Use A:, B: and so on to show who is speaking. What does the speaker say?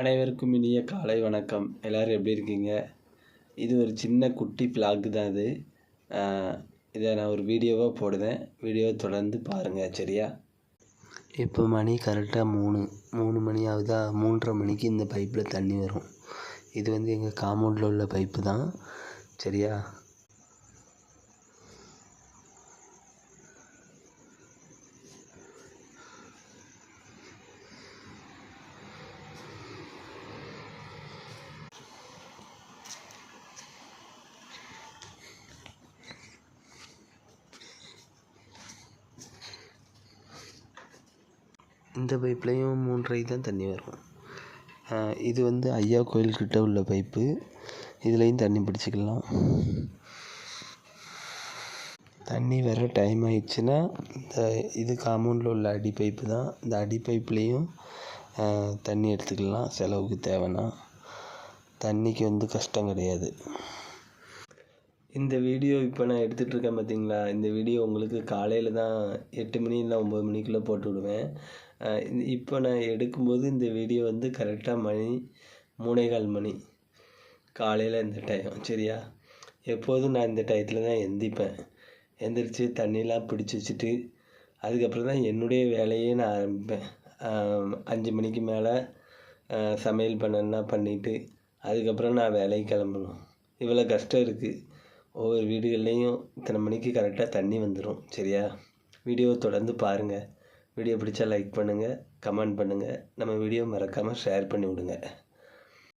A: அனைவருக்கும் இனிய காலை வணக்கம். எல்லோரும் எப்படி இருக்கீங்க? இது ஒரு சின்ன குட்டி விளாக் தான் இது. இதை நான் ஒரு வீடியோவாக போடுவேன். வீடியோவை தொடர்ந்து பாருங்கள், சரியா? இப்போ மணி கரெக்டாக 3 மணி ஆகுதா. 3:30 மணிக்கு இந்த பைப்பில் தண்ணி வரும். இது எங்கள் காம்பவுண்டில் உள்ள பைப்பு தான், சரியா? இந்த பைப்லேயும் 3:30 தான் தண்ணி வரும். இது ஐயா கோயில்கிட்ட உள்ள பைப்பு. இதுலேயும் தண்ணி பிடிச்சிக்கலாம். தண்ணி வர டைம் ஆயிடுச்சுன்னா இது காம்பவுண்டில் உள்ள அடி பைப்பு தான். இந்த அடி பைப்லேயும் தண்ணி எடுத்துக்கலாம் செலவுக்கு தேவைன்னா. தண்ணிக்கு கஷ்டம் கிடையாது. இந்த வீடியோ இப்போ நான் எடுத்துகிட்ருக்கேன் பார்த்தீங்களா? இந்த வீடியோ உங்களுக்கு காலையில் தான் 8 மணி இல்லை 9 மணிக்குள்ளே போட்டு விடுவேன். இப்போ நான் எடுக்கும்போது இந்த வீடியோ கரெக்டாக மணி 3:15 மணி காலையில் இந்த டைம், சரியா? எப்போதும் நான் இந்த டயத்தில் தான் எந்திரிப்பேன். எந்திரிச்சு தண்ணிலாம் பிடிச்சி வச்சுட்டு அதுக்கப்புறம் தான் என்னுடைய வேலையே நான் ஆரம்பிப்பேன். 5 மணிக்கு மேலே சமையல் பண்ணணுன்னா பண்ணிவிட்டு அதுக்கப்புறம் நான் வேலைக்கு கிளம்பணும். இவ்வளோ கஷ்டம் இருக்குது. ஒவ்வொரு வீடுகள்லேயும் இத்தனை மணிக்கு கரெக்டாக தண்ணி வந்துடும், சரியா? வீடியோவை தொடர்ந்து பாருங்கள். வீடியோ பிடிச்சா லைக் பண்ணுங்கள், கமெண்ட் பண்ணுங்கள். நம்ம வீடியோ மறக்காமல் ஷேர் பண்ணி விடுங்க.